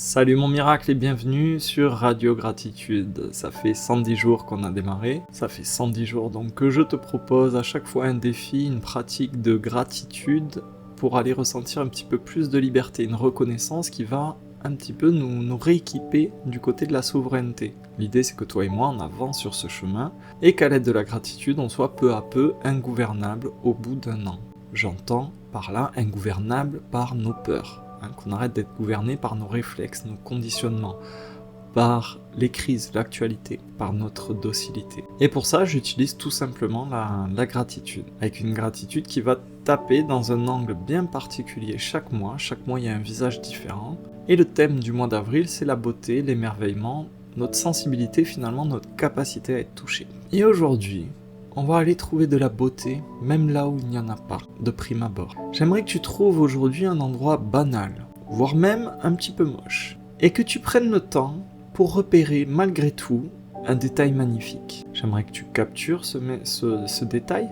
Salut mon miracle et bienvenue sur Radio Gratitude. Ça fait 110 jours qu'on a démarré, ça fait 110 jours donc que je te propose à chaque fois un défi, une pratique de gratitude pour aller ressentir un petit peu plus de liberté, une reconnaissance qui va un petit peu nous rééquiper du côté de la souveraineté. L'idée c'est que toi et moi on avance sur ce chemin et qu'à l'aide de la gratitude on soit peu à peu ingouvernable au bout d'un an. J'entends par là ingouvernable par nos peurs. Qu'on arrête d'être gouverné par nos réflexes, nos conditionnements, par les crises, l'actualité, par notre docilité. Et pour ça, j'utilise tout simplement la gratitude, avec une gratitude qui va taper dans un angle bien particulier chaque mois il y a un visage différent, et le thème du mois d'avril, c'est la beauté, l'émerveillement, notre sensibilité finalement, notre capacité à être touché. Et aujourd'hui, on va aller trouver de la beauté, même là où il n'y en a pas, de prime abord. J'aimerais que tu trouves aujourd'hui un endroit banal, voire même un petit peu moche, et que tu prennes le temps pour repérer malgré tout un détail magnifique. J'aimerais que tu captures ce détail,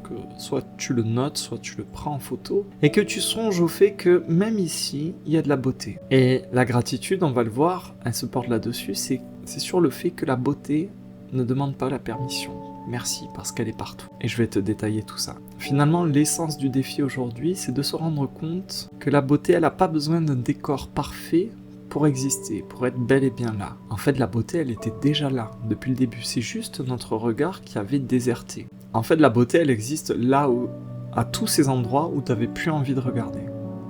que soit tu le notes, soit tu le prends en photo, et que tu songes au fait que même ici, il y a de la beauté. Et la gratitude, on va le voir, elle se porte là-dessus, c'est sur le fait que la beauté ne demande pas la permission. Merci, parce qu'elle est partout. Et je vais te détailler tout ça. Finalement, l'essence du défi aujourd'hui, c'est de se rendre compte que la beauté, elle n'a pas besoin d'un décor parfait pour exister, pour être bel et bien là. En fait, la beauté, elle était déjà là, depuis le début. C'est juste notre regard qui avait déserté. En fait, la beauté, elle existe là où, à tous ces endroits où tu n'avais plus envie de regarder.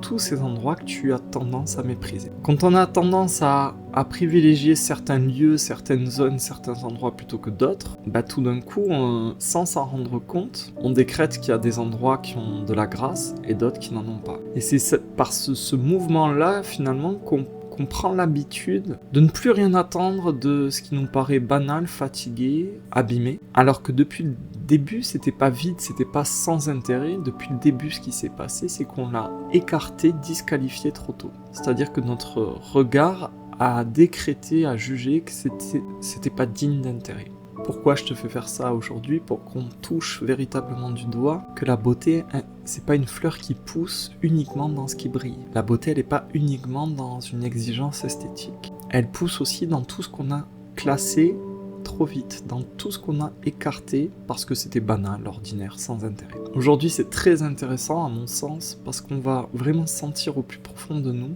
Tous ces endroits que tu as tendance à mépriser. Quand on a tendance à privilégier certains lieux, certaines zones, certains endroits plutôt que d'autres, tout d'un coup, sans s'en rendre compte, on décrète qu'il y a des endroits qui ont de la grâce et d'autres qui n'en ont pas. Et c'est par ce mouvement-là, finalement, qu'on prend l'habitude de ne plus rien attendre de ce qui nous paraît banal, fatigué, abîmé, alors que depuis le début, c'était pas vide, c'était pas sans intérêt. Depuis le début, ce qui s'est passé, c'est qu'on l'a écarté, disqualifié trop tôt. C'est-à-dire que notre regard a décrété, a jugé que c'était pas digne d'intérêt. Pourquoi je te fais faire ça aujourd'hui? Pour qu'on touche véritablement du doigt que la beauté, c'est pas une fleur qui pousse uniquement dans ce qui brille. La beauté, elle est pas uniquement dans une exigence esthétique. Elle pousse aussi dans tout ce qu'on a classé trop vite, dans tout ce qu'on a écarté parce que c'était banal, ordinaire, sans intérêt. Aujourd'hui, c'est très intéressant à mon sens parce qu'on va vraiment sentir au plus profond de nous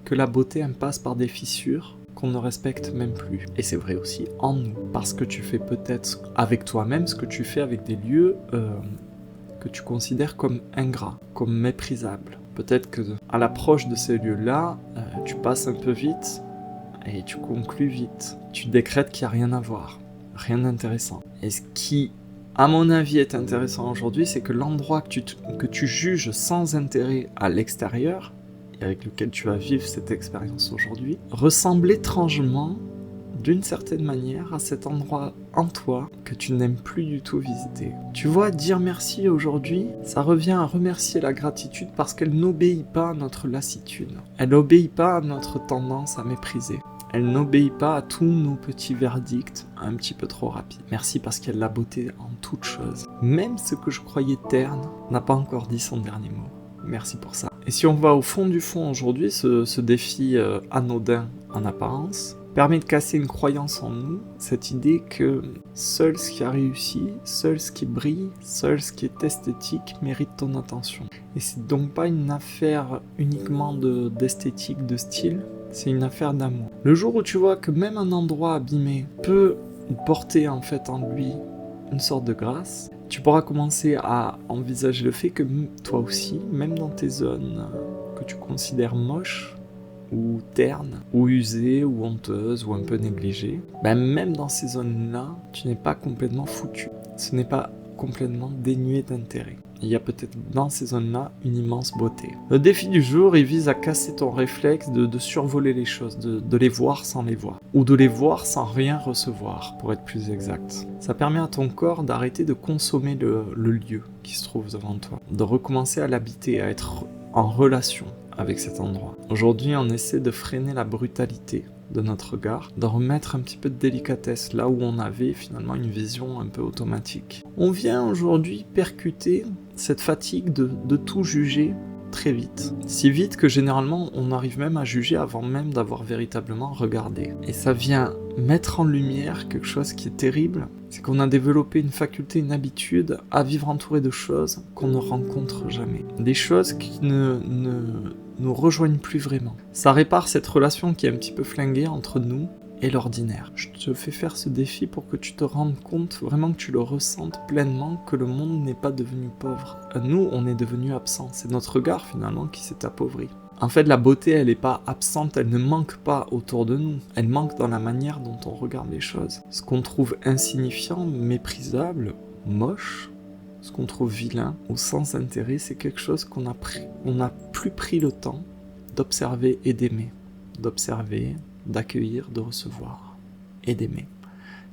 que la beauté, elle passe par des fissures qu'on ne respecte même plus. Et c'est vrai aussi en nous, parce que tu fais peut-être avec toi-même ce que tu fais avec des lieux que tu considères comme ingrats, comme méprisables. Peut-être que à l'approche de ces lieux-là, tu passes un peu vite et tu conclus vite. Tu décrètes qu'il n'y a rien à voir, rien d'intéressant. Et ce qui, à mon avis, est intéressant aujourd'hui, c'est que l'endroit que tu juges sans intérêt à l'extérieur, et avec lequel tu vas vivre cette expérience aujourd'hui, ressemble étrangement, d'une certaine manière, à cet endroit en toi que tu n'aimes plus du tout visiter. Tu vois, dire merci aujourd'hui, ça revient à remercier la gratitude parce qu'elle n'obéit pas à notre lassitude. Elle n'obéit pas à notre tendance à mépriser. Elle n'obéit pas à tous nos petits verdicts un petit peu trop rapides. Merci parce qu'il y a de la beauté en toute chose. Même ce que je croyais terne n'a pas encore dit son dernier mot. Merci pour ça. Et si on va au fond du fond aujourd'hui, ce défi anodin en apparence permet de casser une croyance en nous, cette idée que seul ce qui a réussi, seul ce qui brille, seul ce qui est esthétique mérite ton attention. Et c'est donc pas une affaire uniquement d'esthétique, de style, c'est une affaire d'amour. Le jour où tu vois que même un endroit abîmé peut porter en fait en lui une sorte de grâce, tu pourras commencer à envisager le fait que toi aussi, même dans tes zones que tu considères moches, ou ternes, ou usées, ou honteuses, ou un peu négligées, même dans ces zones-là, tu n'es pas complètement foutu. Ce n'est pas complètement dénué d'intérêt. Il y a peut-être dans ces zones-là une immense beauté. Le défi du jour, il vise à casser ton réflexe de survoler les choses, de les voir sans les voir, ou de les voir sans rien recevoir, pour être plus exact. Ça permet à ton corps d'arrêter de consommer le lieu qui se trouve devant toi, de recommencer à l'habiter, à être en relation avec cet endroit. Aujourd'hui, on essaie de freiner la brutalité de notre regard, de remettre un petit peu de délicatesse là où on avait finalement une vision un peu automatique. On vient aujourd'hui percuter cette fatigue de tout juger très vite. Si vite que généralement on arrive même à juger avant même d'avoir véritablement regardé. Et ça vient mettre en lumière quelque chose qui est terrible, c'est qu'on a développé une faculté, une habitude à vivre entouré de choses qu'on ne rencontre jamais. Des choses qui ne nous rejoignent plus vraiment. Ça répare cette relation qui est un petit peu flinguée entre nous et l'ordinaire. Je te fais faire ce défi pour que tu te rendes compte, vraiment que tu le ressentes pleinement, que le monde n'est pas devenu pauvre. Nous, on est devenu absents. C'est notre regard finalement qui s'est appauvri. En fait, la beauté, elle n'est pas absente, elle ne manque pas autour de nous. Elle manque dans la manière dont on regarde les choses. Ce qu'on trouve insignifiant, méprisable, moche, ce qu'on trouve vilain ou sans intérêt, c'est quelque chose qu'on n'a plus pris le temps d'observer et d'aimer. D'observer, d'accueillir, de recevoir et d'aimer.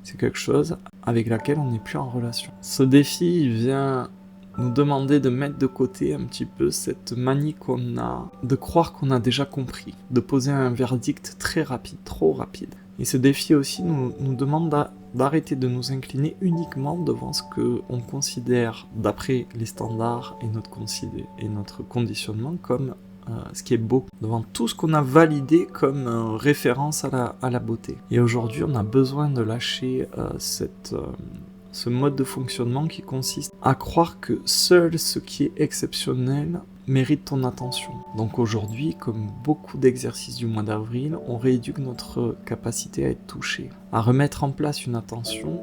C'est quelque chose avec laquelle on n'est plus en relation. Ce défi vient nous demander de mettre de côté un petit peu cette manie qu'on a de croire qu'on a déjà compris, de poser un verdict très rapide, trop rapide. Et ce défi aussi nous demande d'arrêter de nous incliner uniquement devant ce qu'on considère, d'après les standards et notre conditionnement, comme ce qui est beau, devant tout ce qu'on a validé comme référence à la beauté. Et aujourd'hui, on a besoin de lâcher ce mode de fonctionnement qui consiste à croire que seul ce qui est exceptionnel mérite ton attention. Donc aujourd'hui, comme beaucoup d'exercices du mois d'avril, on rééduque notre capacité à être touché, à remettre en place une attention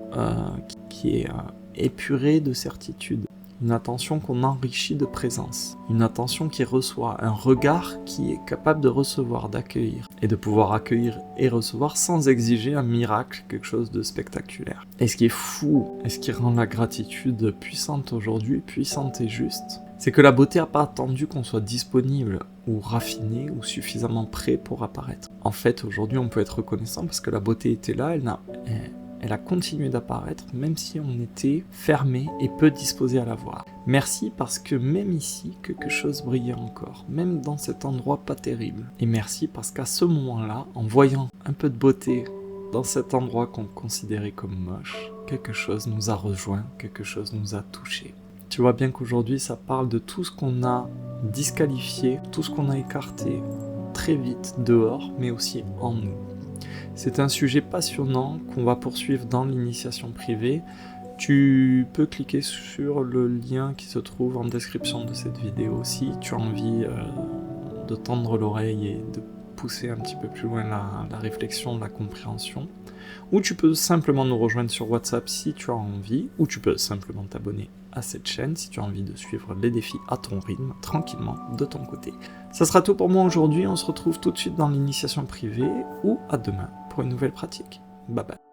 qui est épurée de certitude. Une attention qu'on enrichit de présence, une attention qui reçoit, un regard qui est capable de recevoir, d'accueillir, et de pouvoir accueillir et recevoir sans exiger un miracle, quelque chose de spectaculaire. Et ce qui est fou, et ce qui rend la gratitude puissante aujourd'hui, puissante et juste, c'est que la beauté n'a pas attendu qu'on soit disponible, ou raffiné, ou suffisamment prêt pour apparaître. En fait, aujourd'hui, on peut être reconnaissant parce que la beauté était là, elle a continué d'apparaître même si on était fermé et peu disposé à la voir. Merci parce que même ici, quelque chose brillait encore, même dans cet endroit pas terrible. Et merci parce qu'à ce moment-là, en voyant un peu de beauté dans cet endroit qu'on considérait comme moche, quelque chose nous a rejoints, quelque chose nous a touchés. Tu vois bien qu'aujourd'hui, ça parle de tout ce qu'on a disqualifié, tout ce qu'on a écarté très vite dehors, mais aussi en nous. C'est un sujet passionnant qu'on va poursuivre dans l'initiation privée. Tu peux cliquer sur le lien qui se trouve en description de cette vidéo si tu as envie de tendre l'oreille et de pousser un petit peu plus loin la réflexion, la compréhension. Ou tu peux simplement nous rejoindre sur WhatsApp si tu as envie, ou tu peux simplement t'abonner à cette chaîne si tu as envie de suivre les défis à ton rythme, tranquillement, de ton côté. Ça sera tout pour moi aujourd'hui, on se retrouve tout de suite dans l'initiation privée, ou à demain pour une nouvelle pratique. Bye bye.